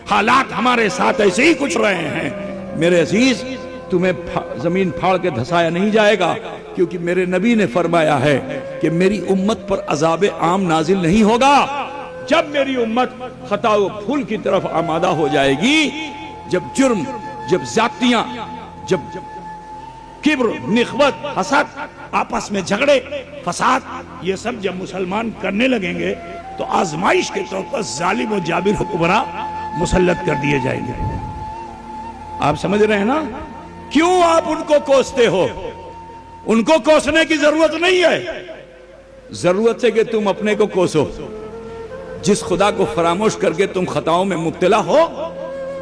حالات ہمارے ساتھ ایسے ہی کچھ رہے ہیں۔ میرے عزیز، تمہیں زمین پھاڑ کے دھسایا نہیں جائے گا، کیونکہ میرے نبی نے فرمایا ہے کہ میری امت پر عذاب عام نازل نہیں ہوگا جب میری امت خطا و بھول کی طرف آمادہ ہو جائے گی، جب جرم، جب زیادتیاں، جب کبر، نخوت، حسد، آپس میں جھگڑے، فساد، یہ سب جب مسلمان کرنے لگیں گے تو آزمائش کے طور پر ظالم و جابر حکمراں مسلط کر دیے جائیں گے۔ آپ سمجھ رہے ہیں نا؟ کیوں آپ ان کو کوستے ہو؟ ان کو کوسنے کی ضرورت نہیں ہے، ضرورت ہے کہ تم اپنے کو کوسو۔ جس خدا کو فراموش کر کے تم خطاؤں میں مبتلا ہو،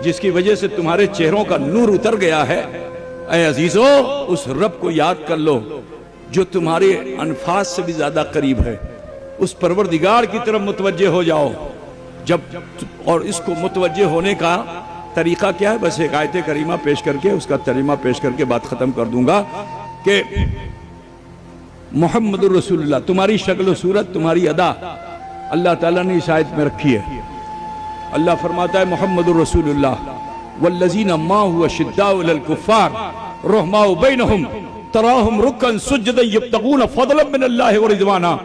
جس کی وجہ سے تمہارے چہروں کا نور اتر گیا ہے، اے عزیزو، اس رب کو یاد کر لو جو تمہارے انفاس سے بھی زیادہ قریب ہے۔ اس پروردگار کی طرف متوجہ ہو جاؤ۔ اور اس کو متوجہ ہونے کا طریقہ کیا ہے؟ بس ایک آیت کریمہ پیش کر کے، اس کا ترجمہ پیش کر کے بات ختم کر دوں گا کہ محمد الرسول اللہ، تمہاری شکل و صورت، تمہاری ادا اللہ تعالیٰ نے اس آیت میں رکھی ہے۔ اللہ فرماتا ہے محمد الرسول اللہ والذین معہ اشداء علی الکفار رحماء بینہم تراہم رکعا سجدا یبتغون فضلا من اللہ ورضوانا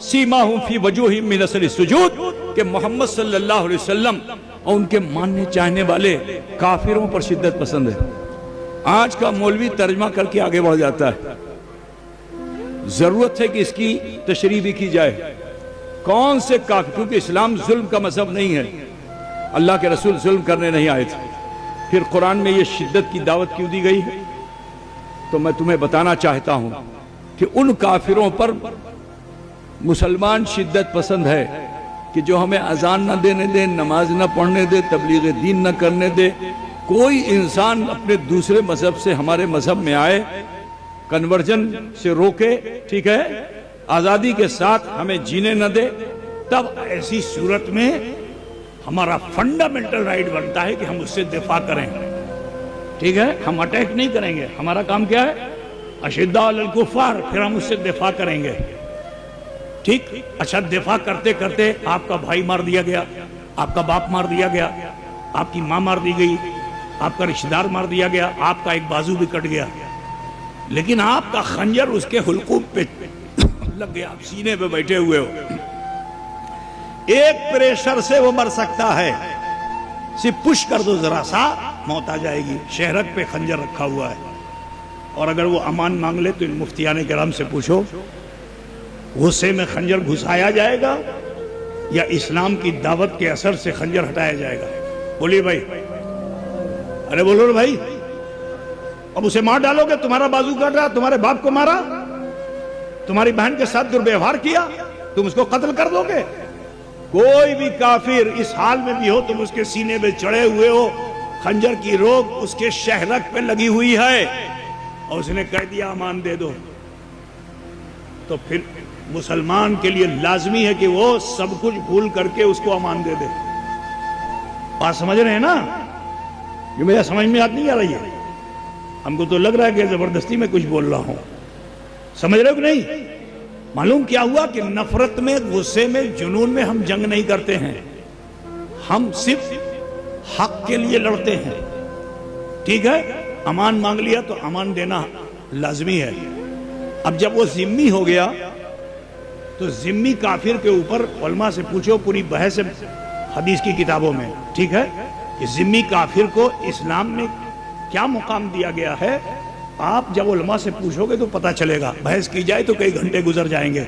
سیماہم فی وجوہہم من اثر السجود، کہ محمد صلی اللہ علیہ وسلم اور ان کے ماننے چاہنے والے کافروں پر شدت پسند ہے۔ آج کا مولوی ترجمہ کر کے آگے بڑھ جاتا ہے، ضرورت ہے کہ اس کی تشریح بھی کی جائے۔ کون سے کافر؟ کیونکہ اسلام ظلم کا مذہب نہیں ہے، اللہ کے رسول ظلم کرنے نہیں آئے تھے۔ پھر قرآن میں یہ شدت کی دعوت کیوں دی گئی ہے؟ تو میں تمہیں بتانا چاہتا ہوں کہ ان کافروں پر مسلمان شدت پسند ہے کہ جو ہمیں اذان نہ دینے دے، نماز نہ پڑھنے دے، تبلیغ دین نہ کرنے دے۔ کوئی انسان اپنے دوسرے مذہب سے ہمارے مذہب میں آئے، کنورجن سے روکے، ٹھیک ہے، آزادی کے ساتھ ہمیں جینے نہ دے، تب ایسی صورت میں ہمارا فنڈامنٹل رائٹ بنتا ہے کہ ہم اس سے دفاع کریں، ٹھیک ہے؟ ہم اٹیک نہیں کریں گے، ہمارا کام کیا ہے؟ اشداء علی الکفار، پھر ہم اس سے دفاع کریں گے، ٹھیک؟ اچھا، دفاع کرتے کرتے آپ کا بھائی مار دیا گیا، آپ کا باپ مار دیا گیا، آپ کی ماں مار دی گئی، آپ کا رشتہ دار مار دیا گیا، آپ کا ایک بازو بھی کٹ گیا، لیکن آپ کا خنجر اس کے حلقوم پہ لگ گیا، آپ سینے پہ بیٹھے ہوئے ہو، ایک پریشر سے وہ مر سکتا ہے، صرف پش کر دو ذرا سا، موت آ جائے گی۔ شہرک پہ خنجر رکھا ہوا ہے، اور اگر وہ امان مانگ لے تو ان مفتیان کرام سے پوچھو، غصے میں خنجر گھسایا جائے گا یا اسلام کی دعوت کے اثر سے خنجر ہٹایا جائے گا؟ بولیے بھائی، ارے بولو رے بھائی، اب اسے مار ڈالو گے؟ تمہارا بازو کٹ رہا، تمہارے باپ کو مارا، تمہاری بہن کے ساتھ دربیوہار کیا، تم اس کو قتل کر دو گے؟ کوئی بھی کافر اس حال میں بھی ہو، تم اس کے سینے پہ چڑھے ہوئے ہو، خنجر کی روک اس کے شہرک پہ لگی ہوئی ہے، اور اس نے کہہ دیا امان دے دو، تو پھر مسلمان کے لیے لازمی ہے کہ وہ سب کچھ بھول کر کے اس کو امان دے دے۔ بات سمجھ رہے ہیں نا؟ یہ میرا سمجھ میں آتی نہیں آ رہی ہے؟ ہم کو تو لگ رہا ہے کہ زبردستی میں کچھ بول رہا ہوں، سمجھ رہے ہو کہ نہیں؟ معلوم کیا ہوا کہ نفرت میں، غصے میں، جنون میں ہم جنگ نہیں کرتے ہیں، ہم صرف حق کے لیے لڑتے ہیں، ٹھیک ہے؟ امان مانگ لیا تو امان دینا لازمی ہے۔ اب جب وہ ذمہ ہو گیا تو ذمہ کافر کے اوپر علماء سے پوچھو، پوری بحث حدیث کی کتابوں میں، ٹھیک ہے، کہ ذمہ کافر کو اسلام میں کیا مقام دیا گیا ہے۔ آپ جب علماء سے پوچھو گے تو پتہ چلے گا، بحث کی جائے تو کئی گھنٹے گزر جائیں گے۔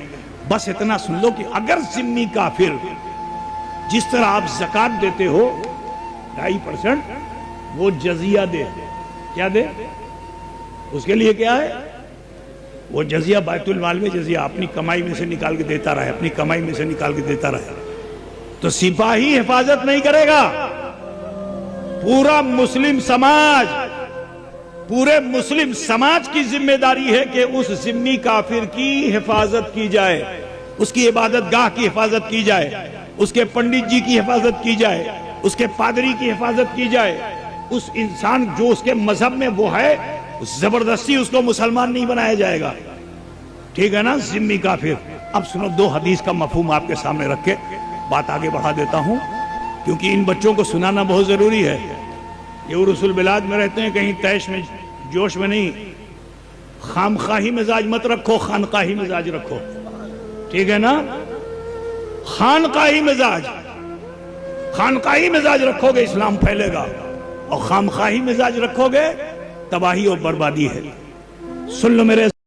بس اتنا سن لو کہ اگر ذمہ کافر جس طرح آپ زکوٰۃ دیتے ہو 2.5%، وہ جزیہ دے، کیا دے؟ اس کے لیے کیا ہے؟ وہ جزیہ بیت المال میں جزیہ اپنی کمائی میں سے نکال کے دیتا رہے، اپنی کمائی میں سے نکال کے دیتا رہے، تو سپاہی حفاظت نہیں کرے گا، پورا مسلم سماج، پورے مسلم سماج کی ذمہ داری ہے کہ اس ذمہ کافر کی حفاظت کی جائے، اس کی عبادت گاہ کی حفاظت کی جائے، اس کے پنڈت جی کی حفاظت کی جائے، اس کے پادری کی حفاظت کی جائے۔ اس انسان جو اس کے مذہب میں وہ ہے، زبردستی اس کو مسلمان نہیں بنایا جائے گا، ٹھیک ہے نا؟ ذمہ کافر۔ اب سنو، دو حدیث کا مفہوم آپ کے سامنے رکھ کے بات آگے بڑھا دیتا ہوں۔ کیونکہ ان بچوں کو سنانا بہت ضروری ہے. یہ عرس البلاد میں رہتے ہیں، کہیں تیش میں جوش میں نہیں. خامخواہی مزاج مت رکھو، خانقاہی مزاج رکھو. ٹھیک ہے نا؟ خانقاہی مزاج رکھو گے اسلام پھیلے گا، اور خامخواہی مزاج رکھو گے تباہی اور بربادی ہے. سن لو میرے